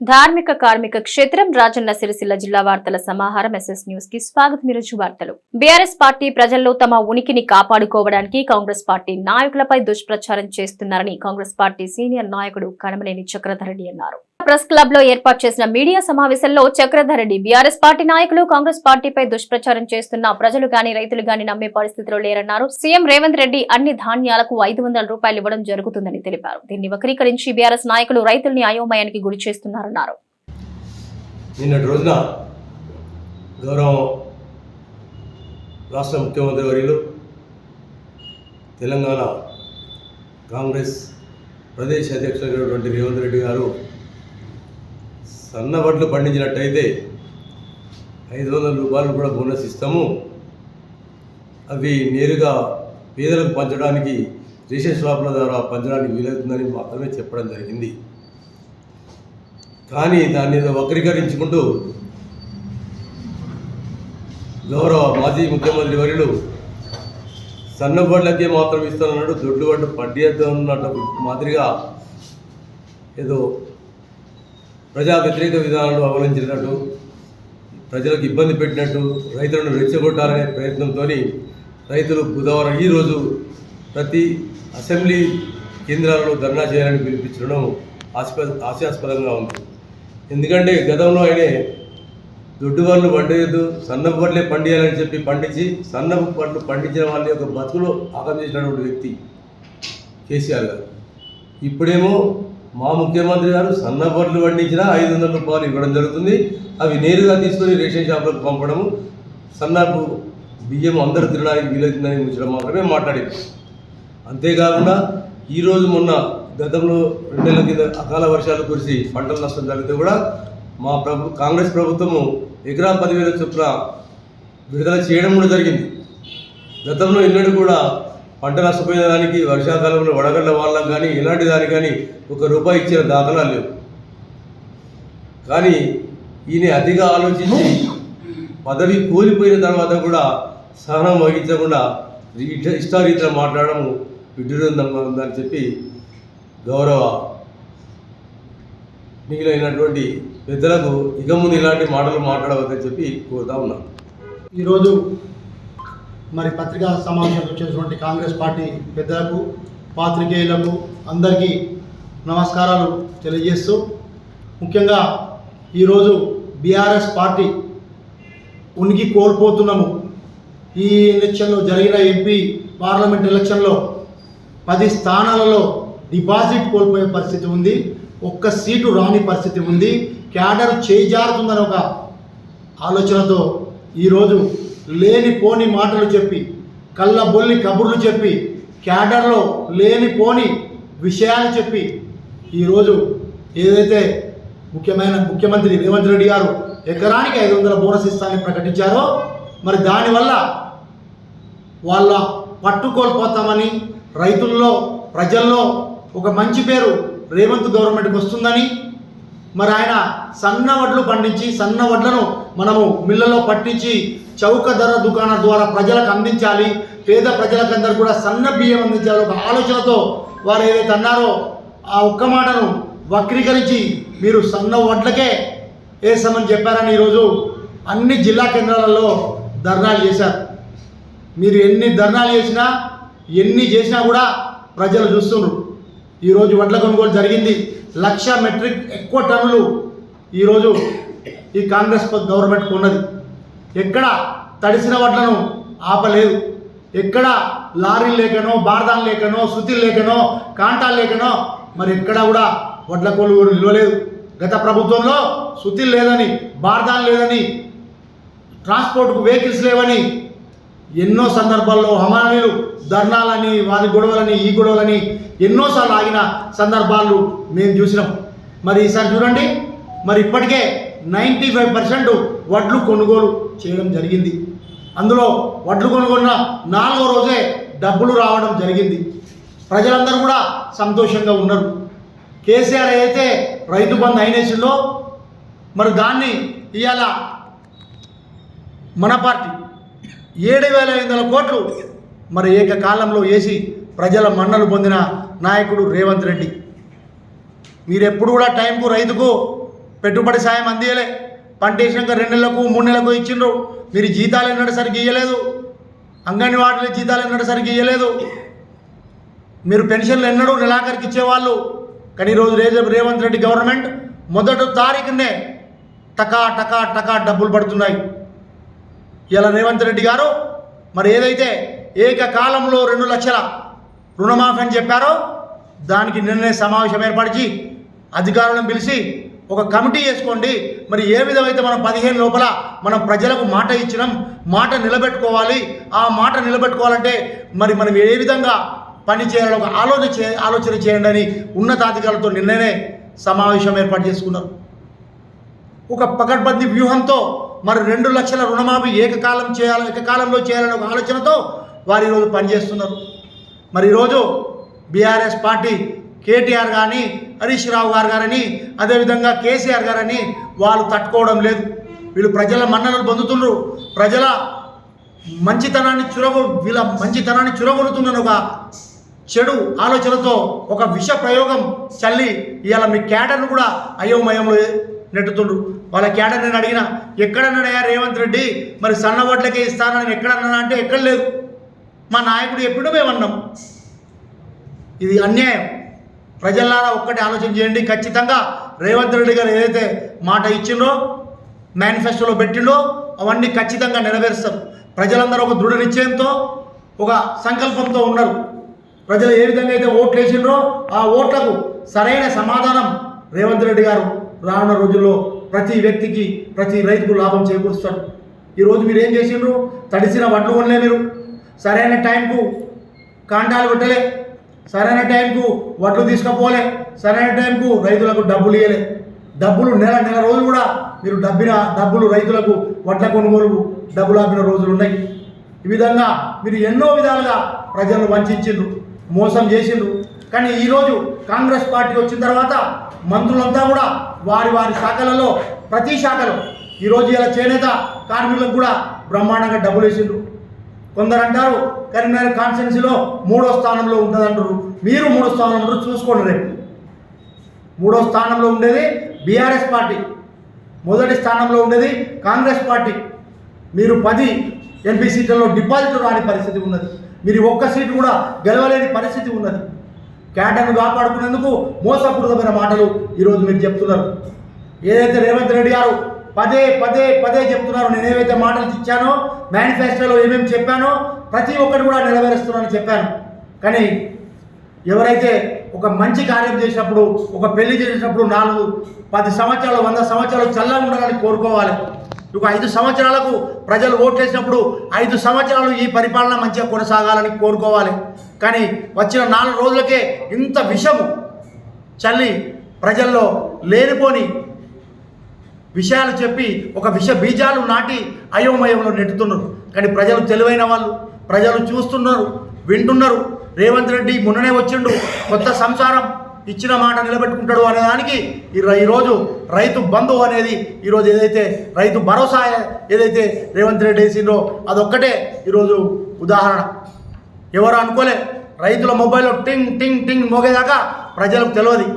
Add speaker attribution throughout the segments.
Speaker 1: ధార్మిక కార్మిక క్షేత్రం రాజన్న సిరిసిల్ల జిల్లా వార్తల సమాహారం ఎస్ఎస్ న్యూస్ కి స్వాగతం. ఈరోజు వార్తలు. బీఆర్ఎస్ పార్టీ ప్రజల్లో తమ ఉనికిని కాపాడుకోవడానికి కాంగ్రెస్ పార్టీ నాయకులపై దుష్ప్రచారం చేస్తున్నారని కాంగ్రెస్ పార్టీ సీనియర్ నాయకుడు కనమనేని చక్రధర్ రెడ్డి అన్నారు. ప్రెస్ క్లబ్ లో ఏర్పాటు చేసిన మీడియా సమావేశంలో చక్రధర్ రెడ్డి బీఆర్ఎస్ పార్టీ నాయకులు కాంగ్రెస్ పార్టీపై దుష్ప్రచారం చేస్తున్న ప్రజలు గాని రైతులు గాని నమ్మే పరిస్థితిలో లేరన్నారు. సీఎం రేవంత్ రెడ్డి అన్ని ధాన్యాలకు 500 రూపాయలు ఇవ్వడం జరుగుతుందని తెలిపారు. దీన్ని వక్రీకరించి బీఆర్ఎస్ నాయకులు రైతుల్ని అయోమయానికి గురి చేస్తున్నారన్నారు.
Speaker 2: నిన్నటి రోజున గౌరవ రాష్ట్ర ముఖ్యమంత్రి వర్యులు తెలంగాణ కాంగ్రెస్ ప్రదేశ్ అధ్యక్షుడైనటువంటి రేవంత్ రెడ్డి గారు సన్న వడ్లు పండించినట్టయితే 500 రూపాయలు కూడా బోనస్ ఇస్తాము, అవి నేరుగా పేదలకు పంచడానికి రేషన్ షాపుల ద్వారా పంచడానికి వీలవుతుందని మాత్రమే చెప్పడం జరిగింది. కానీ దాన్ని వక్రీకరించుకుంటూ గౌరవ మాజీ ముఖ్యమంత్రి వర్యులు సన్న వడ్లకే మాత్రం ఇస్తానన్నాడు, దొడ్డు వడ్లు పడ్డేద్దన్నట్టు మాదిరిగా ఏదో ప్రజా వ్యతిరేక విధానాలు అవలంబించినట్టు, ప్రజలకు ఇబ్బంది పెట్టినట్టు, రైతులను రెచ్చగొట్టాలనే ప్రయత్నంతో రైతులు బుధవారం ఈరోజు ప్రతి అసెంబ్లీ కేంద్రాలలో ధర్నా చేయాలని పిలిపించడం హాస్యాస్పదంగా ఉంది. ఎందుకంటే గతంలో ఆయనే దొడ్డు వడ్లు పండియద్దు, సన్నపు వడ్లే పండియాలని చెప్పి పండించి సన్నపు వడ్లు పండించిన వాళ్ళ యొక్క బతుకులు ఆక్రమించినటువంటి వ్యక్తి కేసీఆర్ గారు. ఇప్పుడేమో మా ముఖ్యమంత్రి గారు సన్నపు వడ్లు పండించినా 500 రూపాయలు ఇవ్వడం జరుగుతుంది, అవి నేరుగా తీసుకొని రేషన్ షాపులకు పంపడము, సన్నపు బియ్యం అందరూ తినడానికి వీలవుతుందని ముచ్చడం మాత్రమే మాట్లాడింది. అంతేకాకుండా ఈరోజు మొన్న గతంలో 2 నెలల కింద అకాల వర్షాలు కురిసి పంటల నష్టం జరిగితే కూడా మా కాంగ్రెస్ ప్రభుత్వము ఎకరా 10,000 చొప్పున విడుదల చేయడం కూడా జరిగింది. గతంలో ఎన్నడూ కూడా పంట నష్టపోయిన దానికి వర్షాకాలంలో వడగళ్ళ వాళ్ళకు కానీ ఎలాంటి దానికి కానీ ₹1 ఇచ్చిన దాఖలా లేవు. కానీ ఈయన అతిగా ఆలోచించి పదవి కోల్పోయిన తర్వాత కూడా సహనం వహించకుండా ఇష్టారీతిలో మాట్లాడడం విడ్డూరంగా చెప్పి గౌరవ మిగిలినటువంటి పెద్దలకు ఇక ముందు ఇలాంటి మాటలు మాట్లాడవద్దని చెప్పి కోరుతా ఉన్నాను.
Speaker 3: ఈరోజు మరి పత్రికా సమావేశంలో వచ్చేటువంటి కాంగ్రెస్ పార్టీ పెద్దలకు, పాత్రికేయులకు అందరికీ నమస్కారాలు తెలియజేస్తూ, ముఖ్యంగా ఈరోజు బీఆర్ఎస్ పార్టీ ఉనికి కోల్పోతున్నాము. ఈ ఎలక్షన్లో జరిగిన ఎంపీ పార్లమెంట్ ఎలక్షన్లో 10 స్థానాలలో డిపాజిట్ కోల్పోయే పరిస్థితి ఉంది, 1 సీటు రాని పరిస్థితి ఉంది, క్యాడర్ చేజారుతుందని ఒక ఆలోచనతో ఈరోజు లేనిపోని మాటలు చెప్పి, కళ్ళబొల్లి కబుర్లు చెప్పి, క్యాడర్లో లేనిపోని విషయాలు చెప్పి ఈరోజు ఏదైతే ముఖ్యమంత్రి రేవంత్ రెడ్డి గారు ఎకరానికి 500 బోనస్ ఇస్తానని ప్రకటించారో, మరి దానివల్ల వాళ్ళ పట్టుకోల్పోతామని, రైతుల్లో ప్రజల్లో ఒక మంచి పేరు రేవంత్ గవర్నమెంట్కి వస్తుందని, మరి ఆయన సన్న వడ్లు పండించి సన్న వడ్లను మనము మిల్లలో పట్టించి చౌక ధర దుకాణం ద్వారా ప్రజలకు అందించాలి, పేద ప్రజలకందరూ కూడా సన్న బియ్యం అందించాలి ఒక ఆలోచనతో వారు ఏదైతే అన్నారో ఆ ఒక్క మాటను వక్రీకరించి మీరు సన్న వడ్లకే వేస్తామని చెప్పారని ఈరోజు అన్ని జిల్లా కేంద్రాలలో ధర్నాలు చేశారు. మీరు ఎన్ని ధర్నాలు చేసినా ఎన్ని చేసినా కూడా ప్రజలు చూస్తున్నారు. ఈరోజు వడ్ల కొనుగోలు జరిగింది, 1,00,000 మెట్రిక్ ఎక్కువ టన్నులు ఈరోజు ఈ కాంగ్రెస్ గవర్నమెంట్ ఉన్నది. ఎక్కడ తడిసిన వడ్లను ఆపలేదు, ఎక్కడ లారీలు లేకనో, బార్దాలు లేకనో, శృతులు లేకనో, కాంటాలు లేకనో మరి ఎక్కడ కూడా వడ్ల కొనుగోలు నిలవలేదు. గత ప్రభుత్వంలో శృతులు లేదని, బార్దాలు లేదని, ట్రాన్స్పోర్ట్కు వెహికల్స్ లేవని ఎన్నో సందర్భాల్లో హమాలీలు ధర్నాలని, వారి గొడవలని, ఈ గొడవలని ఎన్నోసార్లు ఆగిన సందర్భాలు మేము చూసినాం. మరి ఈసారి చూడండి, మరి ఇప్పటికే 95% వడ్లు కొనుగోలు చేయడం జరిగింది. అందులో వడ్లు కొనుగోలున్న 4వ రోజే డబ్బులు రావడం జరిగింది. ప్రజలందరూ కూడా సంతోషంగా ఉన్నారు. కేసీఆర్ అయితే రైతు బంధు అయినేసిందో మరి దాన్ని ఇవాళ మన పార్టీ 7,500 కోట్లు మరి ఏకకాలంలో వేసి ప్రజల మన్నలు పొందిన నాయకుడు రేవంత్ రెడ్డి. మీరు ఎప్పుడు కూడా టైంకు రైతుకు పెట్టుబడి సాయం అందియలే. పంట వేసినాక 2 నెలలకు 3 నెలలకు ఇచ్చిండ్రు. మీరు జీతాలు ఎన్నడూ సరిగ్గా ఇవ్వలేదు. అంగన్వాడీల జీతాలు ఎన్నడూ సరిగ్గా ఇవ్వలేదు. మీరు పెన్షన్లు ఎన్నడూ నెలాఖరికి ఇచ్చేవాళ్ళు. కానీ ఈరోజు రేవంత్ రెడ్డి గవర్నమెంట్ మొదటి తారీఖునే టకా టకా టకా డబ్బులు పడుతున్నాయి. ఇలా రేవంత్ రెడ్డి గారు మరి ఏదైతే ఏకకాలంలో 2 లక్షల రుణమాఫీ అని చెప్పారో దానికి నిన్నే సమావేశం ఏర్పరిచి అధికారులను పిలిచి ఒక కమిటీ వేసుకోండి. మరి ఏ విధమైతే మనం 15 లోపల మనం ప్రజలకు మాట ఇచ్చినాం, మాట నిలబెట్టుకోవాలి. ఆ మాట నిలబెట్టుకోవాలంటే మరి మనం ఏ విధంగా పని చేయాలో ఒక ఆలోచన చేయండి అని ఉన్నతాధికారులతో నిన్ననే సమావేశం ఏర్పాటు చేసుకున్నారు. ఒక పకడ్బందీ వ్యూహంతో మరి 2 లక్షల రుణమాఫీ ఏకకాలంలో చేయాలనే ఒక ఆలోచనతో వారు ఈరోజు పనిచేస్తున్నారు. మరి ఈరోజు బీఆర్ఎస్ పార్టీ కేటీఆర్ కానీ, హరీష్ రావు గారు గారని, అదేవిధంగా కేసీఆర్ గారని వాళ్ళు తట్టుకోవడం లేదు. వీళ్ళు ప్రజల మన్ననలు పొందుతున్నారు. ప్రజల మంచితనాన్ని చురగొడుతున్న ఒక చెడు ఆలోచనతో ఒక విష ప్రయోగం చల్లి ఇవాళ మీ క్యాడర్ను కూడా అయోమయంలో నెట్టుతుండ్రు. వాళ్ళ క్యాడర్ నేను అడిగిన ఎక్కడన్నాడయ్యా రేవంత్ రెడ్డి మరి సన్న ఓట్లకే ఇస్తానని ఎక్కడన్నా అంటే ఎక్కడ లేదు. మా నాయకుడు ఎప్పుడూ మేమన్నాం. ఇది అన్యాయం. ప్రజలారా ఒక్కటి ఆలోచన చేయండి. ఖచ్చితంగా రేవంత్ రెడ్డి గారు ఏదైతే మాట ఇచ్చిండ్రో, మేనిఫెస్టోలో పెట్టిండో అవన్నీ ఖచ్చితంగా నెరవేరుస్తారు. ప్రజలందరూ ఒక దృఢ నిశ్చయంతో ఒక సంకల్పంతో ఉన్నారు. ప్రజలు ఏ విధంగా అయితే ఓట్లు వేసిండ్రో ఆ ఓట్లకు సరైన సమాధానం రేవంత్ రెడ్డి గారు రానున్న రోజుల్లో ప్రతి వ్యక్తికి, ప్రతి రైతుకు లాభం చేకూరుస్తాడు. ఈరోజు మీరు ఏం చేసిండ్రు? తడిసిన వడ్లు కొనలే, మీరు సరైన టైంకు కాంటాలు పెట్టలే, సరైన టైంకు వడ్లు తీసుకపోలే, సరైన టైంకు రైతులకు డబ్బులు ఇవ్వలే. డబ్బులు నెల రోజులు కూడా మీరు డబ్బులు రైతులకు వడ్ల కొనుగోలు డబ్బులు ఆపిన రోజులు ఉన్నాయి. ఈ విధంగా మీరు ఎన్నో విధాలుగా ప్రజలను వంచిండ్రు, మోసం చేసిండ్రు. కానీ ఈరోజు కాంగ్రెస్ పార్టీ వచ్చిన తర్వాత మంత్రులంతా కూడా వారి శాఖలలో ప్రతి శాఖలో ఈరోజు ఇలా చేనేత కార్మికులకు కూడా బ్రహ్మాండంగా డబ్బులు వేసిండ్రు. కొందరు అంటారు కరీంనగర్ కాన్స్టిట్యున్సీలో 3వ స్థానంలో ఉంటుందంటారు. మీరు 3వ స్థానంలో చూసుకోండి. రేపు 3వ స్థానంలో ఉండేది బీఆర్ఎస్ పార్టీ, మొదటి స్థానంలో ఉండేది కాంగ్రెస్ పార్టీ. మీరు 10 ఎంపీ సీట్లలో డిపాజిట్ రాని పరిస్థితి ఉన్నది. మీరు ఒక్క సీటు కూడా గెలవలేని పరిస్థితి ఉన్నది. క్యాడర్ను కాపాడుకునేందుకు మోసపూరితమైన మాటలు ఈరోజు మీరు చెప్తున్నారు. ఏదైతే రేవంత్ రెడ్డి గారు పదే చెప్తున్నారు, నేను ఏవైతే మాటలు ఇచ్చానో, మేనిఫెస్టోలో ఏమేమి చెప్పానో ప్రతి ఒక్కటి కూడా నెరవేరుస్తున్నానని చెప్పాను. కానీ ఎవరైతే ఒక మంచి కార్యం చేసినప్పుడు, ఒక పెళ్లి చేసినప్పుడు 4, 10 సంవత్సరాలు, 100 సంవత్సరాలు చల్లగా ఉండాలని కోరుకోవాలి. ఒక 5 సంవత్సరాలకు ప్రజలు ఓట్లేసినప్పుడు 5 సంవత్సరాలు ఈ పరిపాలన మంచిగా కొనసాగాలని కోరుకోవాలి. కానీ వచ్చిన 4 రోజులకే ఇంత విషము చల్లి ప్రజల్లో లేనిపోని విషయాలు చెప్పి ఒక విష బీజాలు నాటి అయోమయంలో నెట్టుతున్నారు. కానీ ప్రజలు తెలివైన వాళ్ళు, ప్రజలు చూస్తున్నారు, వింటున్నారు. రేవంత్ రెడ్డి మొన్ననే వచ్చిండు, కొత్త సంసారం ఇచ్చిన మాట నిలబెట్టుకుంటాడు అనే దానికి ఈరోజు రైతు బంధు అనేది ఈరోజు ఏదైతే రైతు భరోసా ఏదైతే రేవంత్ రెడ్డి వేసిండ్రో అదొక్కటే ఈరోజు ఉదాహరణ. ఎవరు అనుకోలే రైతుల మొబైల్లో టింగ్ టింగ్ టింగ్ మోగేదాకా ప్రజలకు తెలియదు.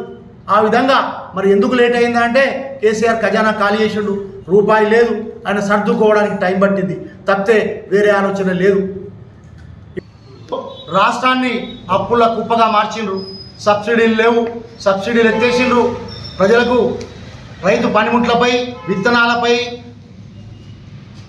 Speaker 3: ఆ విధంగా మరి ఎందుకు లేట్ అయిందంటే కేసీఆర్ ఖజానా ఖాళీ చేసిండు, రూపాయి లేదు, ఆయన సర్దుకోవడానికి టైం పట్టింది తప్పితే వేరే ఆలోచన లేదు. రాష్ట్రాన్ని అప్పుల కుప్పగా మార్చిండ్రు. సబ్సిడీలు లేవు, సబ్సిడీలు ఎత్తేసిండ్రు. ప్రజలకు రైతు పనిముట్లపై, విత్తనాలపై,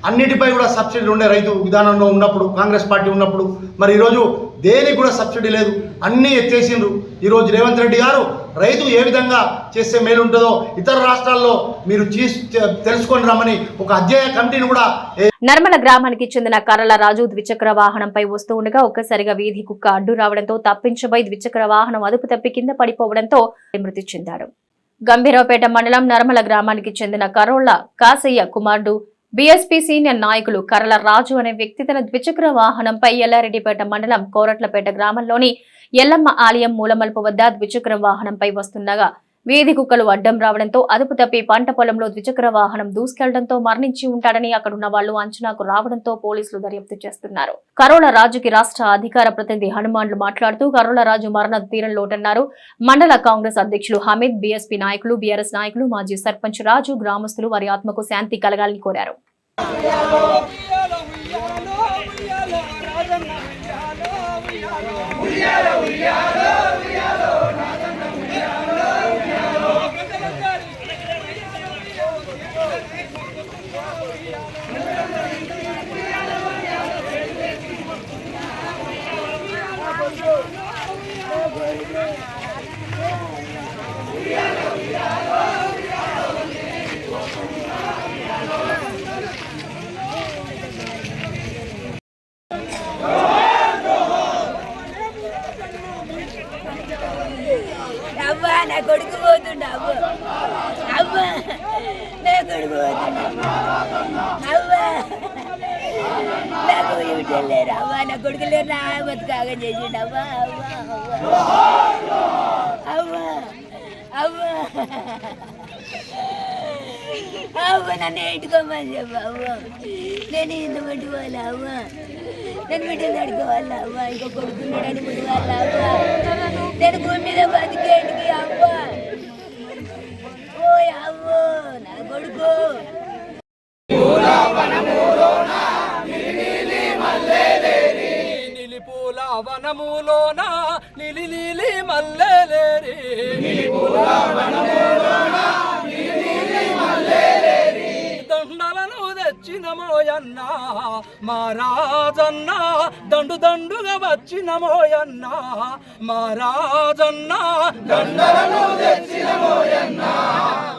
Speaker 3: అన్నిటిపై కూడా సబ్సిడీలు ఉండే రైతు విధానంలో ఉన్నప్పుడు, కాంగ్రెస్ పార్టీ ఉన్నప్పుడు. మరి ఈరోజు దేనికి కూడా సబ్సిడీ లేదు, అన్నీ ఎత్తేసిండ్రు. ఈరోజు రేవంత్ రెడ్డి గారు రైతు ఏ విధంగా చేస్తే మేలు ఉంటుందో ఇతర రాష్ట్రాల్లో మీరు తెలుసుకొని రమ్మని ఒక అధ్యయన కమిటీని కూడా.
Speaker 1: నర్మల గ్రామానికి చెందిన కర్రల రాజు ద్విచక్ర వాహనంపై వస్తూ ఉండగా ఒక్కసారిగా వీధి కుక్క అడ్డు రావడంతో తప్పించబోయి ద్విచక్ర వాహనం అదుపు తప్పి కింద పడిపోవడంతో మృతి చెందాడు. గంభీరావుపేట మండలం నర్మల గ్రామానికి చెందిన కరోళ్ల కాసయ్య కుమారుడు బీఎస్పీ సీనియర్ నాయకులు కర్రల రాజు అనే వ్యక్తి తన ద్విచక్ర వాహనంపై ఎల్లారెడ్డిపేట మండలం కోరట్లపేట గ్రామంలోని ఎల్లమ్మ ఆలయం మూలమల్పు వద్ద ద్విచక్ర వాహనంపై వస్తుండగా వీధి కుక్కలు అడ్డం రావడంతో అదుపు తప్పి పంట పొలంలో ద్విచక్ర వాహనం దూసుకెళ్లడంతో మరణించి ఉంటాడని అక్కడున్న వాళ్లు అంచనాకు రావడంతో పోలీసులు దర్యాప్తు చేస్తున్నారు. కరోల రాజుకి రాష్ట్ర అధికార ప్రతినిధి హనుమాన్లు మాట్లాడుతూ కరోల రాజు మరణ తీరంలోటన్నారు. మండల కాంగ్రెస్ అధ్యక్షులు హమీద్, బీఎస్పీ నాయకులు, బీఆర్ఎస్ నాయకులు, మాజీ సర్పంచ్ రాజు, గ్రామస్తులు వారి ఆత్మకు శాంతి కలగాలని కోరారు.
Speaker 4: అవ్వా నా కొడుకు పోతుండ అవ్వ అవ్వ నా కొడుకు పోతుండ అవ్వ నాకు లేరు అవ్వ నా కొడుకు లేరు నా బతుకాగా చేసిండు అవ్వ అవ్వ అవ్వ అవ్వ నన్ను ఎట్టుకోమని చెప్పు అవ్వ నేను ఇంత పెట్టుకోవాలి అవ్వ నేను బిడ్డలు అడుకోవాలి అవ్వ ఇంకో కొడుకున్నాడని పుట్టుకోవాలి అవ్వ నేను భూమి మీద బతికేటికి అవ్వ ఓ అవ్వ నా కొడుకు
Speaker 5: నిలిపూల వనములోన నిలి నీలి మల్లెలేరి దండలను తెచ్చినమోయన్న మహారాజన్న దండు దండుగా వచ్చినమోయన్న మహారాజన్న దండలను తెచ్చినమోయన్న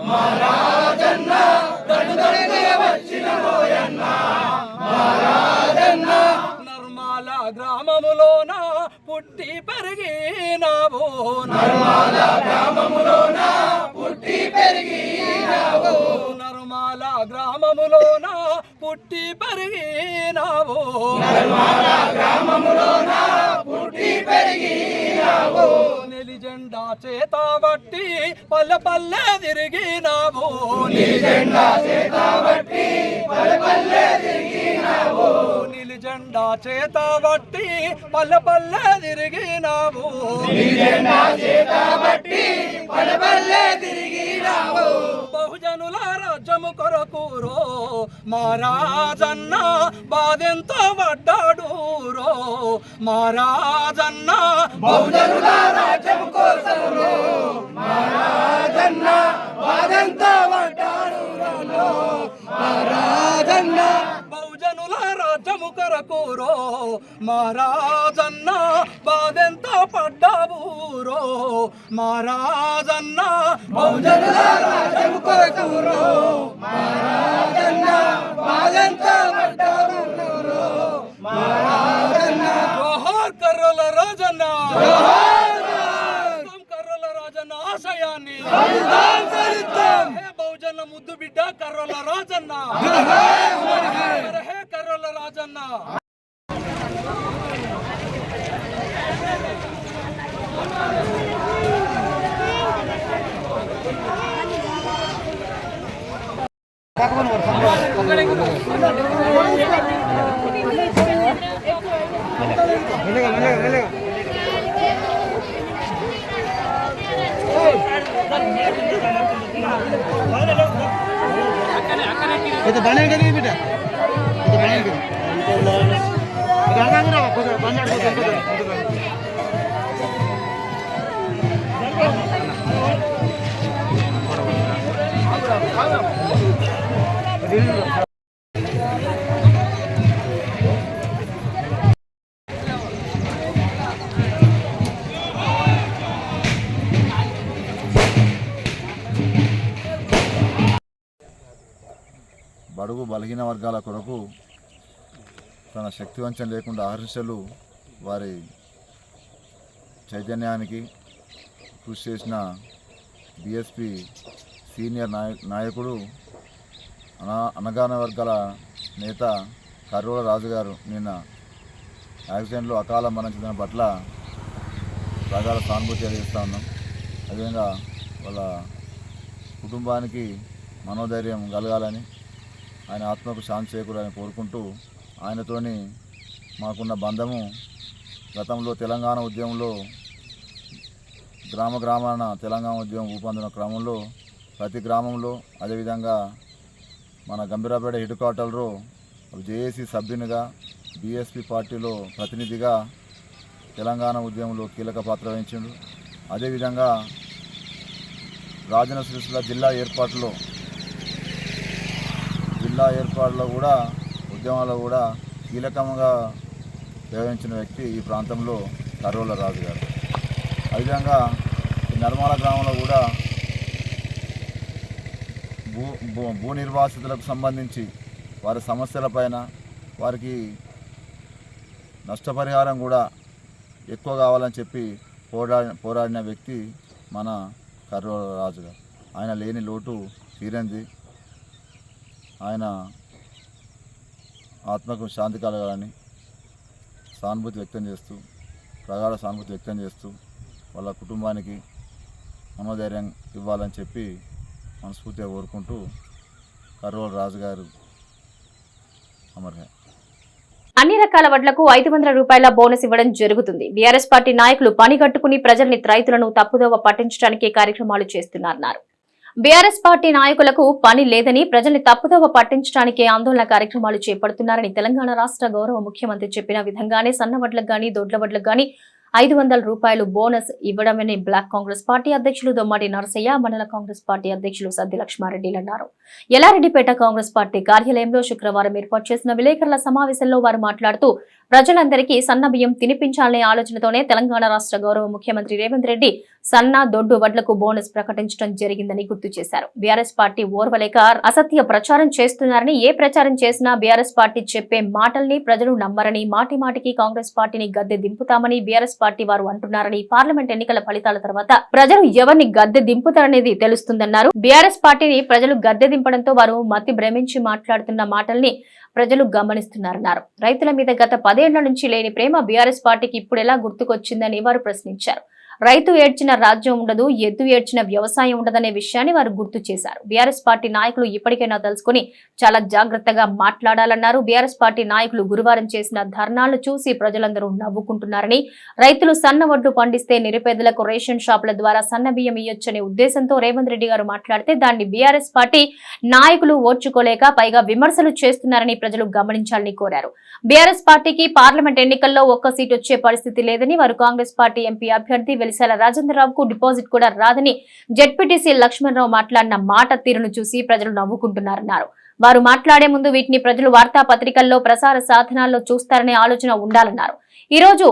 Speaker 5: మహారాజన్న దండు దండుగా వచ్చినమోయన్న మహారాజన్న నర్మాల గ్రామములోన పుట్టి పెరిగినావు నర్మాల గ్రామములోన పుట్టి పెరిగినావు నర్మాల గ్రామములోన పుట్టి పెరిగినావు నర్మాల గ్రామములోన పుట్టి పెరిగినావు నిలిజెండా చేత బట్టి పల్లె పల్లె తిరిగినావు నిలిజెండా చేత బట్టి పల్లె పల్లె తిరిగినావు నిలిజెండా చేత బట్టి పల్లె పల్లె తిరిగినావు నిలిజెండా చేత బట్టి పల్లె పల్లె తిరిగినావు బహుజనుల రాజ్యము కొరకురో మహారాజన్న బాధెంతో పడ్డాడు రో మహారాజన్న బహుజనుల రాజ్యము కోసము మహారాజన్న బాధెంతో పడ్డాడు రో మహారాజన్న బహుజనుల రాజ్యము కొరకురో మహారాజన్న బాధెంతో పడ్డావు రో మహారాజన్న బహుజనుల రాజ్యము కొరకురో మహారాజన్న బాధెంతో పడ్డావు రో మహారాజన్న జోహార్ కర్రోల రాజన్న కర్రోల రాజన్న ఆశయాన్ని బహుజన ముద్దు బిడ్డ కర్రోల రాజన్న హే కర్రోల Rajanna
Speaker 3: itu banyak kan ini beda itu banyak kan jangan apa banyak
Speaker 6: బడుగు బలహీన వర్గాల కొరకు తన శక్తివంచన లేకుండా ఆహర్నిశలు వారి చైతన్యానికి కృషి చేసిన బీఎస్పీ సీనియర్ నాయకుడు అనగాన వర్గాల నేత కర్రోల రాజు గారు నిన్న యాక్సిడెంట్లో అకాల మరణించడం పట్ల ప్రగాఢ సానుభూతి తెలియజేస్తూ ఉన్నాం. అదేవిధంగా వాళ్ళ కుటుంబానికి మనోధైర్యం కలగాలని, ఆయన ఆత్మకు శాంతి చేకూరాలని కోరుకుంటూ, ఆయనతోని మాకున్న బంధము గతంలో తెలంగాణ ఉద్యమంలో గ్రామాన తెలంగాణ ఉద్యమం ఊపందున క్రమంలో ప్రతి గ్రామంలో, అదేవిధంగా మన గంభీరాపేట హెడ్ క్వార్టర్లో జేఏసీ సభ్యునిగా, బీఎస్పీ పార్టీలో ప్రతినిధిగా తెలంగాణ ఉద్యమంలో కీలక పాత్ర వహించిండు. అదేవిధంగా రాజన్న సిరిసిల్ల జిల్లా ఏర్పాటులో కూడా ఉద్యమాల్లో కూడా కీలకంగా వ్యవహరించిన వ్యక్తి ఈ ప్రాంతంలో కర్రోళ్ళ రాజు గారు. అదేవిధంగా నర్మాల గ్రామంలో కూడా భూ నిర్వాసితులకు సంబంధించి వారి సమస్యలపైన వారికి నష్టపరిహారం కూడా ఎక్కువ కావాలని చెప్పి పోరాడిన వ్యక్తి మన కర్రోళ్ళ రాజు గారు. ఆయన లేని లోటు తీరంది. ఆయన ఆత్మకు శాంతి కలగాలని ప్రగాఢ సానుభూతి వ్యక్తం చేస్తూ వాళ్ళ కుటుంబానికి మనోధైర్యం ఇవ్వాలని చెప్పి మనస్ఫూర్తిగా కోరుకుంటూ కర్రోళ్ళ రాజు గారు అమర్హే.
Speaker 1: అన్ని రకాల వడ్లకు 500 రూపాయల బోనస్ ఇవ్వడం జరుగుతుంది. బీఆర్ఎస్ పార్టీ నాయకులు పని కట్టుకుని ప్రజల్ని, రైతులను తప్పుదోవ పట్టించడానికి కార్యక్రమాలు చేస్తున్నారన్నారు. బీఆర్ఎస్ పార్టీ నాయకులకు పని లేదని, ప్రజల్ని తప్పుదోవ పట్టించడానికి ఆందోళన కార్యక్రమాలు చేపడుతున్నారని తెలంగాణ రాష్ట్ర గౌరవ ముఖ్యమంత్రి చెప్పిన విధంగానే సన్న వడ్లకు గానీ, దొడ్ల వడ్లకు గానీ 500 రూపాయలు బోనస్ ఇవ్వడమని బ్లాక్ కాంగ్రెస్ పార్టీ అధ్యక్షులు దొమ్మటి నరసయ్య, మండల కాంగ్రెస్ పార్టీ అధ్యక్షులు సద్ది లక్ష్మారెడ్డి అన్నారు. ఎల్లారెడ్డిపేట కాంగ్రెస్ పార్టీ కార్యాలయంలో శుక్రవారం ఏర్పాటు చేసిన విలేకరుల సమావేశంలో వారు మాట్లాడుతూ, ప్రజలందరికీ సన్న బియ్యం తినిపించాలనే ఆలోచనతోనే తెలంగాణ రాష్ట్ర గౌరవ ముఖ్యమంత్రి రేవంత్ రెడ్డి సన్న, దొడ్డు వడ్లకు బోనస్ ప్రకటించడం జరిగిందని గుర్తు చేశారు. బీఆర్ఎస్ పార్టీ ఓర్వలేక అసత్య ప్రచారం చేస్తున్నారని, ఏ ప్రచారం చేసినా బీఆర్ఎస్ పార్టీ చెప్పే మాటల్ని ప్రజలు నమ్మరని, మాటిమాటికి కాంగ్రెస్ పార్టీని గద్దె దింపుతామని బీఆర్ఎస్ పార్టీ వారు అంటున్నారని, పార్లమెంట్ ఎన్నికల ఫలితాల తర్వాత ప్రజలు ఎవరిని గద్దె దింపుతారనేది తెలుస్తుందన్నారు. బీఆర్ఎస్ పార్టీని ప్రజలు గద్దె దింపడంతో వారు మతి భ్రమించి మాట్లాడుతున్న మాటల్ని ప్రజలు గమనిస్తున్నారన్నారు. రైతుల మీద గత 10 ఏళ్ల నుంచి లేని ప్రేమ బీఆర్ఎస్ పార్టీకి ఇప్పుడెలా గుర్తుకొచ్చిందని వారు ప్రశ్నించారు. రైతు ఏడ్చిన రాజ్యం ఉండదు, ఎద్దు ఏడ్చిన వ్యవసాయం ఉండదనే విషయాన్ని వారు గుర్తు చేశారు. బీఆర్ఎస్ పార్టీ నాయకులు ఇప్పటికైనా తెలుసుకుని చాలా జాగ్రత్తగా మాట్లాడాలన్నారు. బీఆర్ఎస్ పార్టీ నాయకులు గురువారం చేసిన ధర్నాలను చూసి ప్రజలందరూ నవ్వుకుంటున్నారని, రైతులు సన్న వడ్లు పండిస్తే నిరుపేదలకు రేషన్ షాపుల ద్వారా సన్న బియ్యం ఇయ్యొచ్చనే ఉద్దేశంతో రేవంత్ రెడ్డి గారు మాట్లాడితే దాన్ని బీఆర్ఎస్ పార్టీ నాయకులు ఓర్చుకోలేక పైగా విమర్శలు చేస్తున్నారని ప్రజలు గమనించాలని కోరారు. బీఆర్ఎస్ పార్టీకి పార్లమెంట్ ఎన్నికల్లో ఒక్క సీటు వచ్చే పరిస్థితి లేదని, వారు కాంగ్రెస్ పార్టీ ఎంపీ అభ్యర్థి వెలిశాల రాజేంద్రరావుకు డిపాజిట్ కూడా రాదని జెడ్పీటీసీ లక్ష్మణరావు మాట్లాడిన మాట తీరును చూసి ప్రజలు నవ్వుకుంటున్నారన్నారు. వారు మాట్లాడే ముందు వీటిని ప్రజలు వార్తాపత్రికల్లో, ప్రసార సాధనాల్లో చూస్తారనే ఆలోచన ఉండాలన్నారు. ఈ రోజు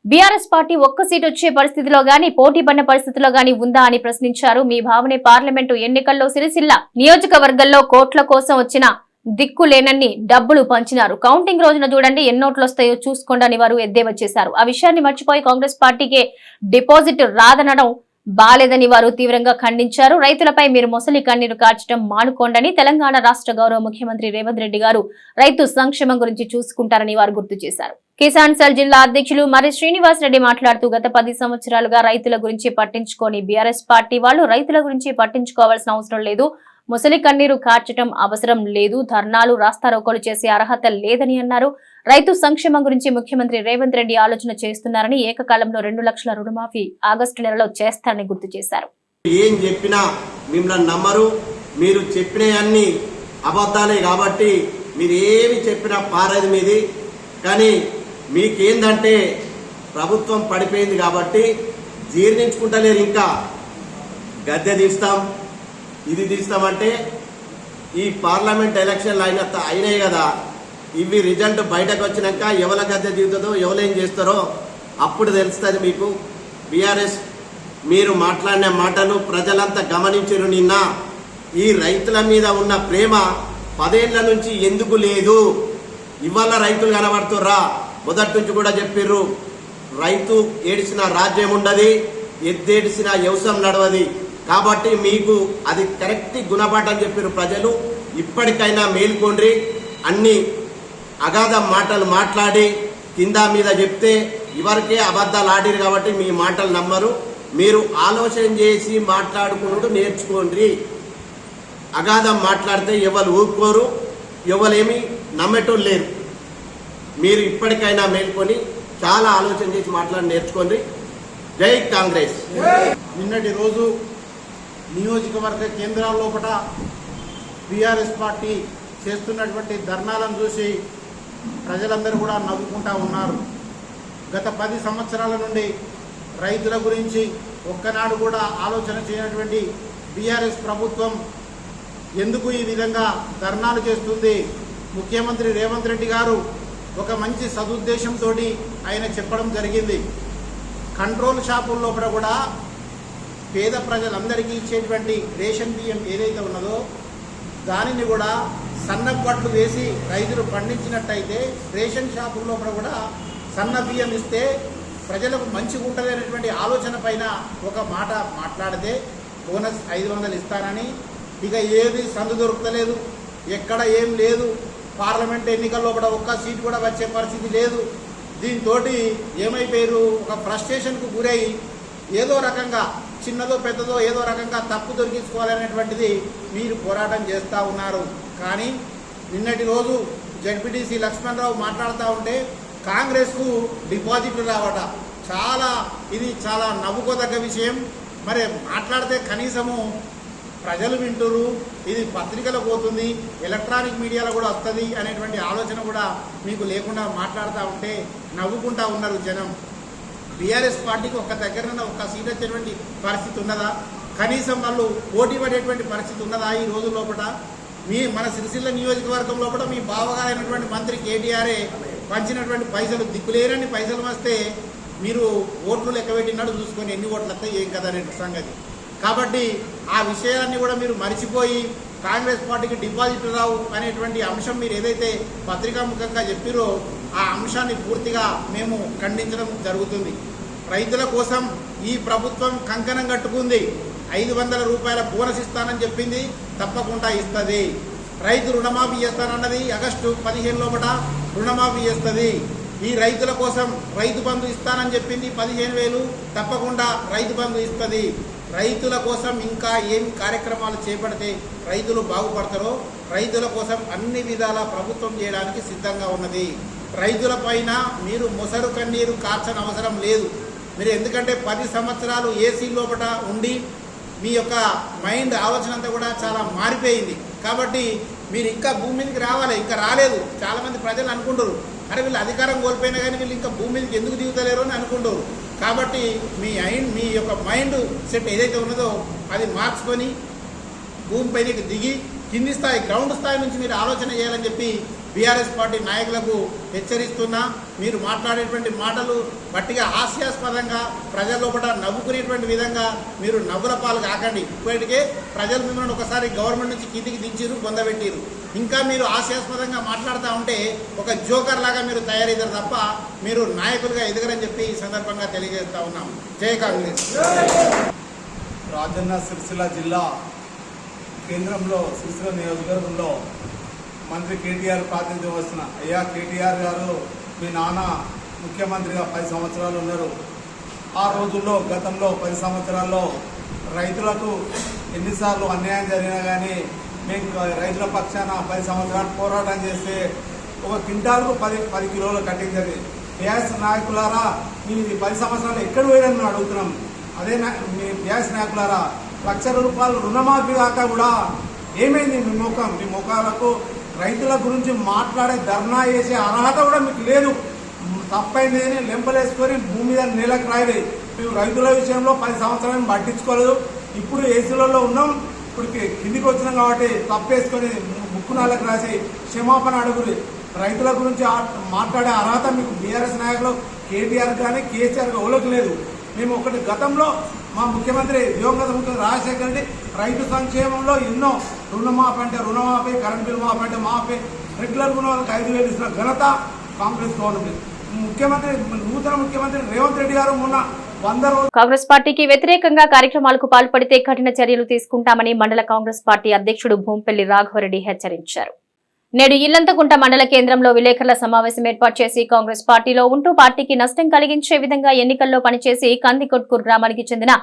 Speaker 1: బీఆర్ఎస్ పార్టీ ఒక్క సీటు వచ్చే పరిస్థితిలో గానీ, పోటీ పడిన పరిస్థితిలో గానీ ఉందా అని ప్రశ్నించారు. మీ భావనే పార్లమెంటు ఎన్నికల్లో సిరిసిల్ల నియోజకవర్గంలో కోట్ల కోసం వచ్చిన దిక్కులేనన్ని డబ్బులు పంచినారు. కౌంటింగ్ రోజున చూడండి ఎన్నోట్లు వస్తాయో చూసుకోండి అని వారు ఎద్దేవా చేశారు. ఆ విషయాన్ని మర్చిపోయి కాంగ్రెస్ పార్టీకే డిపాజిట్ రాదనడం బాలేదని వారు తీవ్రంగా ఖండించారు. రైతులపై మీరు మొసలి కన్నీరు కార్చడం మానుకోండని తెలంగాణ రాష్ట్ర గౌరవ ముఖ్యమంత్రి రేవంత్ రెడ్డి గారు రైతు సంక్షేమం గురించి చూసుకుంటారని వారు గుర్తు చేశారు. కిసాన్ సెల్ జిల్లా అధ్యక్షులు మరి శ్రీనివాస్ రెడ్డి మాట్లాడుతూ, గత 10 సంవత్సరాలుగా రైతుల గురించి పట్టించుకొని బీఆర్ఎస్ పార్టీ వాళ్ళు రైతుల గురించి పట్టించుకోవాల్సిన అవసరం లేదు, ముసలి కన్నీరు కార్చడం అవసరం లేదు, ధర్నాలు, రాస్తారోకోలు చేసే అర్హత లేదని అన్నారు. రైతు సంక్షేమం గురించి ముఖ్యమంత్రి రేవంత్ రెడ్డి ఆలోచన చేస్తున్నారని, ఏకకాలంలో 2 లక్షల రుణమాఫీ ఆగస్టు నెలలో చేస్తారని గుర్తు చేశారు.
Speaker 7: ఏం చెప్పినా మిమ్మల్ని నమ్మరు, మీరు చెప్పినవన్నీ అబద్ధాలే కాబట్టి మీరు ఏమి చెప్పినా పారేది మీది. కానీ మీకేందంటే ప్రభుత్వం పడిపోయింది కాబట్టి జీర్ణించుకుంటలేరు. ఇంకా గద్దె తీస్తాం, ఇది తీస్తామంటే ఈ పార్లమెంట్ ఎలక్షన్లు అయినాయి కదా, ఇవి రిజల్ట్ బయటకు వచ్చినాక ఎవరి గద్దె దిగుతుందో ఎవరేం చేస్తారో అప్పుడు తెలుస్తుంది మీకు. బీఆర్ఎస్ మీరు మాట్లాడిన మాటలు ప్రజలంతా గమనించారు. నిన్న ఈ రైతుల మీద ఉన్న ప్రేమ 10 ఏళ్ల నుంచి ఎందుకు లేదు, ఇవాళ రైతులు కనబడుతుర్రా? మొదటి నుంచి కూడా చెప్పిర్రు, రైతు ఏడిసిన రాజ్యం ఉండదు, ఎద్దేడిసిన వ్యవసాయం నడవది. కాబట్టి మీకు అది కరెక్ట్ గుణపాఠం చెప్పారు ప్రజలు. ఇప్పటికైనా మేల్కొండ్రి. అన్ని అగాధ మాటలు మాట్లాడి కింద మీద చెప్తే ఇవరకే అబద్ధాలు ఆడిరు కాబట్టి మీ మాటలు నమ్మరు. మీరు ఆలోచన చేసి మాట్లాడుకున్నట్టు నేర్చుకోండి. అగాధం మాట్లాడితే ఎవరు ఊరుకోరు, ఎవరేమి నమ్మేటోళ్ళు లేరు. మీరు ఇప్పటికైనా మేల్కొని చాలా ఆలోచన చేసి మాట్లాడి నేర్చుకోండి. జై కాంగ్రెస్.
Speaker 3: నిన్నటి రోజు నియోజకవర్గ కేంద్రాల లోపల బీఆర్ఎస్ పార్టీ చేస్తున్నటువంటి ధర్నాలను చూసి ప్రజలందరూ కూడా నవ్వుకుంటా ఉన్నారు. గత 10 సంవత్సరాల నుండి రైతుల గురించి ఒక్కనాడు కూడా ఆలోచన చేయనటువంటి బీఆర్ఎస్ ప్రభుత్వం ఎందుకు ఈ విధంగా ధర్నాలు చేస్తుంది? ముఖ్యమంత్రి రేవంత్ రెడ్డి గారు ఒక మంచి సదుద్దేశంతో ఆయన చెప్పడం జరిగింది. కంట్రోల్ షాపుల లోపల కూడా పేద ప్రజలందరికీ ఇచ్చేటువంటి రేషన్ బియ్యం ఏదైతే ఉన్నదో దానిని కూడా సన్న వడ్లు వేసి రైతులు పండించినట్టయితే రేషన్ షాపుల లోపల కూడా సన్న బియ్యం ఇస్తే ప్రజలకు మంచిగా ఉంటుంది అనేటువంటి ఆలోచన పైన ఒక మాట మాట్లాడితే బోనస్ 500 ఇస్తానని, ఇక ఏది సందు దొరకలేదు, ఎక్కడ ఏం లేదు, పార్లమెంట్ ఎన్నికల్లో కూడా ఒక్క సీటు కూడా వచ్చే పరిస్థితి లేదు. దీంతో ఏమైపోయారు, ఒక ఫ్రస్ట్రేషన్కు గురై ఏదో రకంగా చిన్నదో పెద్దదో ఏదో రకంగా తప్పు దొరికించుకోవాలనేటువంటిది మీరు పోరాటం చేస్తూ ఉన్నారు. కానీ నిన్నటి రోజు జడ్పీటీసీ లక్ష్మణరావు మాట్లాడుతూ ఉంటే కాంగ్రెస్కు డిపాజిట్లు రావట, ఇది చాలా నవ్వుకోదగ్గ విషయం. మరి మాట్లాడితే కనీసము ప్రజలు వింటురు, ఇది పత్రికలో పోతుంది, ఎలక్ట్రానిక్ మీడియాలో కూడా వస్తుంది అనేటువంటి ఆలోచన కూడా మీకు లేకుండా మాట్లాడుతూ ఉంటే నవ్వుకుంటా ఉన్నారు జనం. బీఆర్ఎస్ పార్టీకి ఒక్క దగ్గర ఒక్క సీట్ వచ్చేటువంటి పరిస్థితి ఉన్నదా? కనీసం వాళ్ళు పోటీ పడేటువంటి పరిస్థితి ఉన్నదా ఈ రోజు లోపల? మన సిరిసిల్ల నియోజకవర్గం లోపల మీ బావగారైనటువంటి మంత్రి కేటీఆర్ఏ పంచినటువంటి పైసలు దిక్కులేనన్ని పైసలు వస్తే మీరు ఓట్లు లెక్కబెట్టినాడు చూసుకొని ఎన్ని ఓట్లు వస్తాయి ఏం కదా అనే సంగతి. కాబట్టి ఆ విషయాన్ని కూడా మీరు మరిచిపోయి కాంగ్రెస్ పార్టీకి డిపాజిట్ రావు అనేటువంటి అంశం మీరు ఏదైతే పత్రికాముఖంగా చెప్పారో ఆ అంశాన్ని పూర్తిగా మేము ఖండించడం జరుగుతుంది. రైతుల కోసం ఈ ప్రభుత్వం కంకణం కట్టుకుంది. 500 రూపాయల బోనస్ ఇస్తానని చెప్పింది, తప్పకుండా ఇస్తుంది. రైతు రుణమాఫీ చేస్తానన్నది ఆగస్టు 15 లోపల రుణమాఫీ చేస్తుంది. ఈ రైతుల కోసం రైతు బంధు ఇస్తానని చెప్పింది 15,000, తప్పకుండా రైతు బంధు ఇస్తుంది. రైతుల కోసం ఇంకా ఏం కార్యక్రమాలు చేపడితే రైతులు బాగుపడతారో రైతుల కోసం అన్ని విధాల ప్రభుత్వం చేయడానికి సిద్ధంగా ఉన్నది. రైతుల పైన మీరు మొసరు కన్నీరు కార్చని అవసరం లేదు. మీరు ఎందుకంటే 10 సంవత్సరాలు ఏసీ లోపల ఉండి మీ యొక్క మైండ్ ఆలోచన అంతా కూడా చాలా మారిపోయింది. కాబట్టి మీరు ఇంకా భూమి మీదకి రావాలి, ఇంకా రాలేదు. చాలామంది ప్రజలు అనుకుంటారు, అరే వీళ్ళు అధికారం కోల్పోయినా కానీ వీళ్ళు ఇంకా భూమి మీదకి ఎందుకు దిగుతలేరు అని అనుకుంటారు. కాబట్టి మీ యొక్క మైండ్ సెట్ ఏదైతే ఉన్నదో అది మార్చుకొని భూమిపైనకి దిగి కింది స్థాయి గ్రౌండ్ స్థాయి నుంచి మీరు ఆలోచన చేయాలని చెప్పి బీఆర్ఎస్ పార్టీ నాయకులకు హెచ్చరిస్తున్నా. మీరు మాట్లాడేటువంటి మాటలు గట్టిగా హాస్యాస్పదంగా ప్రజల లోపల నవ్వుకునేటువంటి విధంగా మీరు నవ్వుల పాలు కాకండి. ఇప్పటికే ప్రజలు మిమ్మల్ని ఒకసారి గవర్నమెంట్ నుంచి కిందికి దించిరు, పొందబెట్టిరు. ఇంకా మీరు హాస్యాస్పదంగా మాట్లాడుతూ ఉంటే ఒక జోకర్ లాగా మీరు తయారవుతారు తప్ప మీరు నాయకులుగా ఎదగరని చెప్పి ఈ సందర్భంగా తెలియజేస్తా ఉన్నాం. జై కాంగ్రెస్.
Speaker 8: రాజన్న సిరిసిల్ల జిల్లా కేంద్రంలో సిరిసిల్ల నియోజకవర్గంలో మంత్రి కేటీఆర్ ప్రాతినిధ్యం వస్తున్న అయ్యా కేటీఆర్ గారు మీ నాన్న ముఖ్యమంత్రిగా 10 సంవత్సరాలు ఉన్నారు. ఆ రోజుల్లో గతంలో 10 సంవత్సరాల్లో రైతులకు ఎన్నిసార్లు అన్యాయం జరిగినా కానీ మేము రైతుల పక్షాన 10 సంవత్సరాలు పోరాటం చేస్తే ఒక క్వింటాల్కు 10 కిలోలు కట్టించండి. బీఆర్ఎస్ నాయకులారా మీరు 10 సంవత్సరాలు ఎక్కడ పోయారని మేము అడుగుతున్నాం. అదే మీ బీఆర్ఎస్ నాయకులారా ₹1,00,000 రుణమాఫీ దాకా కూడా ఏమైంది? మీ ముఖాలకు రైతుల గురించి మాట్లాడే ధర్నా చేసే అర్హత కూడా మీకు లేదు. తప్పైంది అని లెంపలేసుకొని భూమి మీద నేలకు రాయలేదు. మేము రైతుల విషయంలో 10 సంవత్సరాలను పట్టించుకోలేదు. ఇప్పుడు ఏసీలలో ఉన్నాం, ఇప్పుడు కిందికి వచ్చినాం కాబట్టి తప్పేసుకొని ముక్కునాళ్ళకు రాసి క్షమాపణ అడుగులు. రైతుల గురించి మాట్లాడే అర్హత మీకు బీఆర్ఎస్ నాయకులు కేటీఆర్ కానీ కేసీఆర్ ఎవరికి లేదు. మేము ఒకటి గతంలో మా ముఖ్యమంత్రి దివంగత ముఖ్యమంత్రి రాజశేఖర రెడ్డి రైతు సంక్షేమంలో ఎన్నో రుణమాఫీ అంటే రుణమాఫీ, కరెంట్ బిల్ మాఫీ అంటే మాఫీ, రెగ్యులర్ గుణాలకు 5,000 ఇస్తున్న ఘనత కాంగ్రెస్ గవర్నమెంట్. నూతన ముఖ్యమంత్రి రేవంత్ రెడ్డి గారు మొన్న 100 రోజులు
Speaker 1: కాంగ్రెస్ పార్టీకి వ్యతిరేకంగా కార్యక్రమాలకు పాల్పడితే కఠిన చర్యలు తీసుకుంటామని మండల కాంగ్రెస్ పార్టీ అధ్యక్షుడు భూంపల్లి రాఘవరెడ్డి హెచ్చరించారు. నేడు ఇల్లంతకుంట మండల కేంద్రంలో విలేకరుల సమావేశం ఏర్పాటు చేసి కాంగ్రెస్ పార్టీలో ఉంటూ పార్టీకి నష్టం కలిగించే విధంగా ఎన్నికల్లో పనిచేసి కందికొట్కూరు గ్రామానికి చెందిన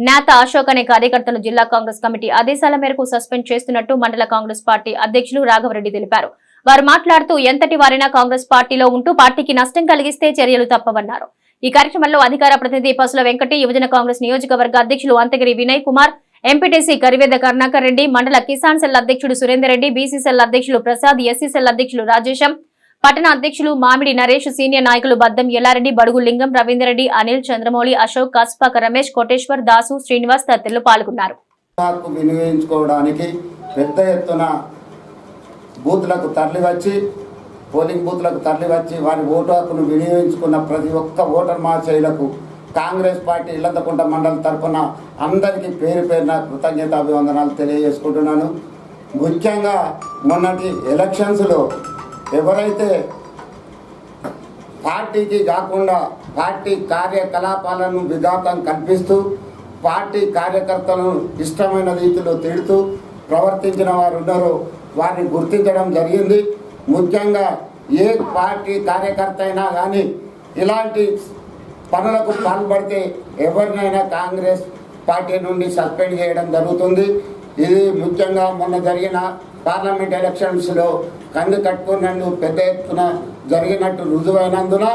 Speaker 1: నేత అశోక్ అనే కార్యకర్తను జిల్లా కాంగ్రెస్ కమిటీ ఆదేశాల మేరకు సస్పెండ్ చేస్తున్నట్టు మండల కాంగ్రెస్ పార్టీ అధ్యక్షులు రాఘవరెడ్డి తెలిపారు. వారు మాట్లాడుతూ ఎంతటి వారైనా కాంగ్రెస్ పార్టీలో ఉంటూ పార్టీకి నష్టం కలిగిస్తే చర్యలు తప్పవన్నారు. ఈ కార్యక్రమంలో అధికార ప్రతినిధి పసుల వెంకటి, యువజన కాంగ్రెస్ నియోజకవర్గ అధ్యక్షులు అంతగిరి వినయ్ కుమార్, ఎంపీటీసీ కరివేద కరుణాకర్ రెడ్డి, మండల కిసాన్ సెల్ అధ్యక్షుడు సురేందర్ రెడ్డి, బీసీ సెల్ అధ్యక్షులు ప్రసాద్, ఎస్సీ సెల్ అధ్యక్షులు రాజేశం, పట్టణ అధ్యక్షులు మామిడి నరేష్, సీనియర్ నాయకులు బద్దం ఎల్లారెడ్డి, బడుగు లింగం, రవీందర్ రెడ్డి, అనిల్, చంద్రమౌళి, అశోక్, కస్పాక రమేష్, కోటేశ్వర్, దాసు, శ్రీనివాస్ తదితరులు పాల్గొన్నారు.
Speaker 9: వినియోగించుకోవడానికి పెద్ద ఎత్తున బూత్లకు తరలివచ్చి పోలింగ్ బూత్లకు తరలివచ్చి వారి ఓటు హక్కును వినియోగించుకున్న ప్రతి ఒక్క ఓటర్ మహాశయులకు కాంగ్రెస్ పార్టీ ఇల్లంతకుంట మండలం తరఫున అందరికీ పేరు పేరున కృతజ్ఞత అభివందనాలు తెలియజేసుకుంటున్నాను. ముఖ్యంగా మొన్నటి ఎలక్షన్స్లో ఎవరైతే పార్టీకి కాకుండా పార్టీ కార్యకలాపాలను విఘాతం కల్పిస్తూ పార్టీ కార్యకర్తలను ఇష్టమైన రీతిలో తిడుతూ ప్రవర్తించిన వారు ఉన్నారో వారిని గుర్తించడం జరిగింది. ముఖ్యంగా ఏ పార్టీ కార్యకర్త అయినా కానీ ఇలాంటి పనులకు పాల్పడితే ఎవరినైనా కాంగ్రెస్ పార్టీ నుండి సస్పెండ్ చేయడం జరుగుతుంది. ఇది ముఖ్యంగా మొన్న జరిగిన పార్లమెంట్ ఎలక్షన్స్లో కందికొట్కూరు పెద్ద ఎత్తున జరిగినట్టు రుజువైనందున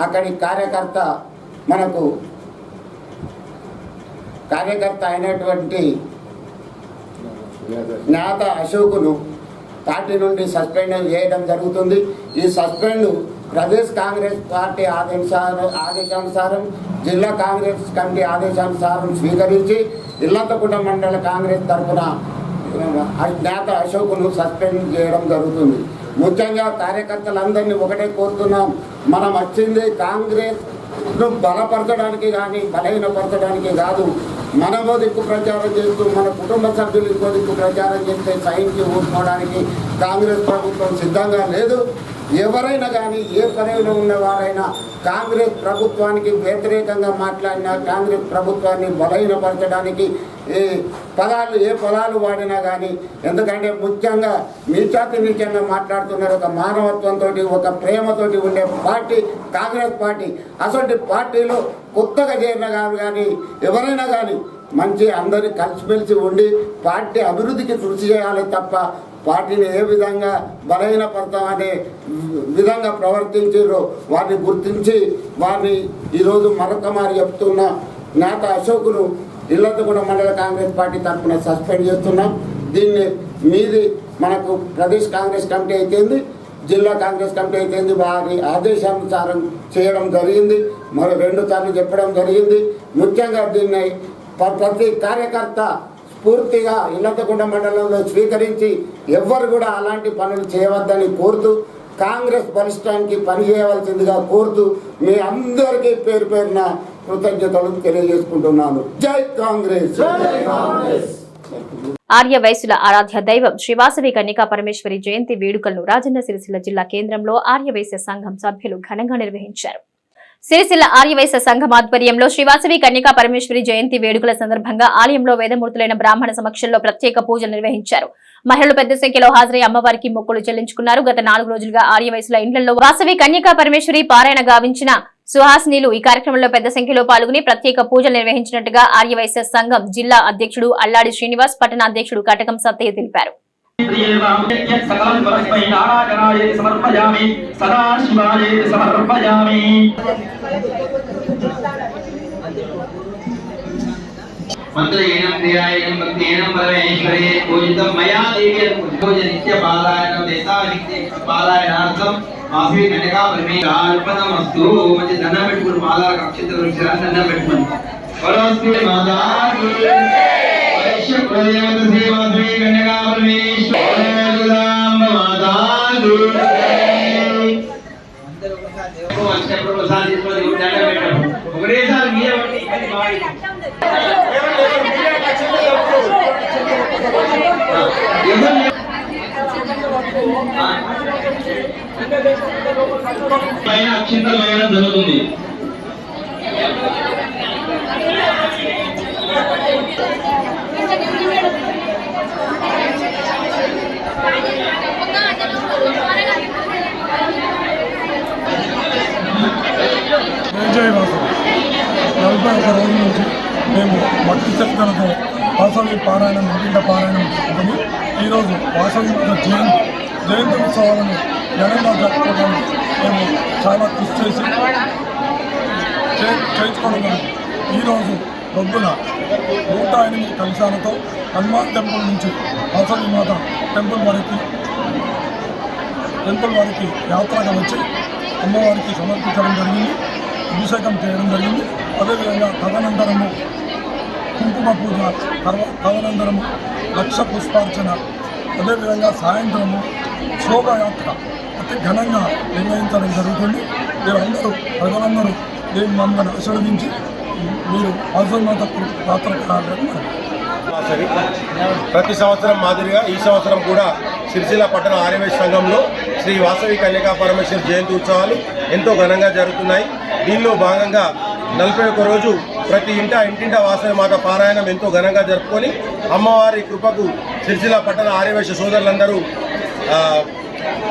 Speaker 9: అక్కడి కార్యకర్త అయినటువంటి నేత అశోకును పార్టీ నుండి సస్పెండ్ చేయడం జరుగుతుంది. ఈ సస్పెండ్ ప్రదేశ్ కాంగ్రెస్ పార్టీ ఆదేశానుసారం జిల్లా కాంగ్రెస్ కమిటీ ఆదేశానుసారం స్వీకరించి ఇల్లంతకుంట మండల కాంగ్రెస్ తరఫున నేత అశోకును సస్పెండ్ చేయడం జరుగుతుంది. ముఖ్యంగా కార్యకర్తలందరినీ ఒకటే కోరుతున్నాం, మనం వచ్చింది కాంగ్రెస్ను బలపరచడానికి కానీ బలహీనపరచడానికి కాదు. మనమో దిక్కు ప్రచారం చేస్తూ మన కుటుంబ సభ్యులు ఇంకో దిక్కు ప్రచారం చేస్తే సైన్కి ఊరుకోవడానికి కాంగ్రెస్ ప్రభుత్వం సిద్ధంగా లేదు. ఎవరైనా కానీ ఏ పదవిలో ఉన్నవారైనా కాంగ్రెస్ ప్రభుత్వానికి వ్యతిరేకంగా మాట్లాడినా కాంగ్రెస్ ప్రభుత్వాన్ని బలహీనపరచడానికి ఏ పదాలు వాడినా కానీ, ఎందుకంటే ముఖ్యంగా నీచాతినీచంగా మాట్లాడుతున్నారు. ఒక మానవత్వంతో ఒక ప్రేమతోటి ఉండే పార్టీ కాంగ్రెస్ పార్టీ. అసలు పార్టీలో కొత్తగా చేరిన కాదు కానీ ఎవరైనా కానీ మంచి అందరి కలిసిమెలిసి ఉండి పార్టీ అభివృద్ధికి కృషి చేయాలి తప్ప పార్టీని ఏ విధంగా బలహీనపడతామనే విధంగా ప్రవర్తించారో వారిని గుర్తించి వారిని ఈరోజు మరొక మారి చెప్తున్న నేత అశోకును ఇల్లంతకుంట మండల కాంగ్రెస్ పార్టీ తరఫున సస్పెండ్ చేస్తున్నాం. దీన్ని మీది మనకు ప్రదేశ్ కాంగ్రెస్ కమిటీ అయితేంది, జిల్లా కాంగ్రెస్ కమిటీ అయితేంది వారి ఆదేశానుసారం చేయడం జరిగింది. మరి 2 సార్లు చెప్పడం జరిగింది. ముఖ్యంగా దీన్ని ప్రతి కార్యకర్త పూర్తిగా ఇల్లంతకుంట మండలంలో స్వీకరించి ఎవ్వరు కూడా అలాంటి పనులు చేయవద్దని కోరుతూ కాంగ్రెస్ బలిష్టానికి పనిచేయవలసిందిగా కోరుతూ మీ అందరికీ పేరు పేరున కృతజ్ఞతలు తెలియజేసుకుంటున్నాను. జై కాంగ్రెస్.
Speaker 1: ఆర్య వైశ్యుల ఆరాధ్య దైవం శ్రీ వాసవి కన్యకా పరమేశ్వరి జయంతి వేడుకలను రాజన్న సిరిసిల్ల జిల్లా కేంద్రంలో ఆర్య వైశ్య సంఘం సభ్యులు ఘనంగా నిర్వహించారు. సిరిసిల్ల ఆర్యవైశ్య సంఘం ఆధ్వర్యంలో శ్రీవాసవి కన్యకా పరమేశ్వరి జయంతి వేడుకల సందర్భంగా ఆలయంలో వేదమూర్తులైన బ్రాహ్మణ సమక్షంలో ప్రత్యేక పూజలు నిర్వహించారు. మహిళలు పెద్ద సంఖ్యలో హాజరై అమ్మవారికి మొక్కులు చెల్లించుకున్నారు. గత 4 రోజులుగా ఆర్యవైశ్యుల ఇండ్లలో వాసవి కన్యకా పరమేశ్వరి పారాయణ గావించిన సుహాసినీలు ఈ కార్యక్రమంలో పెద్ద సంఖ్యలో పాల్గొని ప్రత్యేక పూజలు నిర్వహించినట్టుగా ఆర్యవైశ్య సంఘం జిల్లా అధ్యక్షుడు అల్లాడి శ్రీనివాస్, పట్టణ అధ్యక్షుడు కటకం సత్తయ్య తెలిపారు.
Speaker 10: సమర్పయామి సదా శివాయ సమర్పయామి. మంత్రేణ క్రియాయేన భక్తేన పరమేశ్వరే పూజితం మయా దేవి పూజ నిత్య పారాయణం దేశా నిత్య పారాయణార్థం వాసవి కన్యకా పరమేశ్వరార్పణమస్తు. మంచి దండం పెట్టుకుని మాలా అక్షంత వృక్షాన్ని దండం పెట్టుకుని పరమస్తి మాతాకి వైశ్యప్రదేవత శ్రీ వాసవి కన్యకా పరమేశ్వరాంబ మాతాకి. అందరూ ఒకసారి ప్రసాదం తీసుకొని దండం పెట్టాము. ఒకటేసారి మీరే పైన అక్షింతలు వేయడం జరుగుతుంది.
Speaker 11: జయవాసం 41 రోజుల నుంచి మేము భక్తి శ్రద్ధలతో వాసవి పారాయణం ఇంటింట పారాయణం చేసుకుని ఈరోజు వాసవి జయంతి ఉత్సవాలను ఘనంగా జరుపుకోవడానికి మేము చాలా కృషి చేసి చేయించుకోవడం జరిగింది. ఈరోజు పొద్దున 108 కలశాలతో హనుమాన్ టెంపుల్ నుంచి వాసవి మాత టెంపుల్ వరకు యాత్రగా వచ్చి అమ్మవారికి సమర్పించడం జరిగింది. అభిషేకం చేయడం జరిగింది. అదేవిధంగా తదనంతరము కుంకుమ పూజ, తదనంతరము లక్ష పుష్పార్చన, అదేవిధంగా సాయంత్రము శోభాయాత్ర అతి ఘనంగా నిర్వహించడం జరుగుతుంది. మీరందరూ ప్రజలందరూ దీన్ని మమ్మల్ని ఆశీర్వదించి మీరు వాసవిమాత పాత్ర
Speaker 12: ప్రతి సంవత్సరం మాదిరిగా ఈ సంవత్సరం కూడా సిరిసిల్ల పట్టణ ఆర్యవైశ్య సంఘంలో శ్రీ వాసవి కన్యకా పరమేశ్వరి జయంతి ఉత్సవాలు ఎంతో ఘనంగా జరుగుతున్నాయి. దీనిలో భాగంగా 41 రోజు ప్రతి ఇంటింట వాసవి మాత పారాయణం ఎంతో ఘనంగా జరుపుకొని అమ్మవారి కృపకు సిరిసిల్ల పట్టణ ఆర్యవైశ్య సోదరులందరూ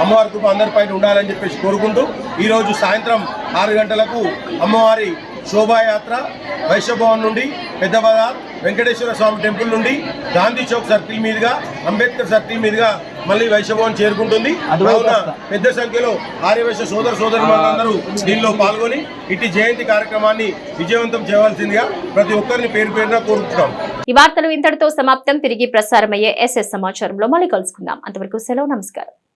Speaker 12: అమ్మవారి కృప అందరిపైన ఉండాలని చెప్పేసి కోరుకుంటూ ఈరోజు సాయంత్రం 6 గంటలకు అమ్మవారి శోభాయాత్ర వైశ్యభవన్ నుండి పెద్ద బజార్ వెంకటేశ్వర స్వామి టెంపుల్ నుండి గాంధీ చౌక్ సర్కిల్ మీదుగా అంబేద్కర్ సర్కిల్ మీదుగా మళ్ళీ వైశ్యభవన్ చేరుకుంటుంది. కావున పెద్ద సంఖ్యలో ఆర్యవైశ్య సోదరులందరూ దీనిలో పాల్గొని ఇటు జయంతి కార్యక్రమాన్ని విజయవంతం చేయవలసిందిగా ప్రతి ఒక్కరిని పేరు పేరున కోరుకుంటున్నాం.
Speaker 1: ఈ వార్తలు ఇంతటితో సమాప్తం. తిరిగి ప్రసారమయ్యే ఎస్ఎస్ సమాచారంలో మళ్ళీ కలుసుకుందాం. అంతవరకు సెలవు. నమస్కారం.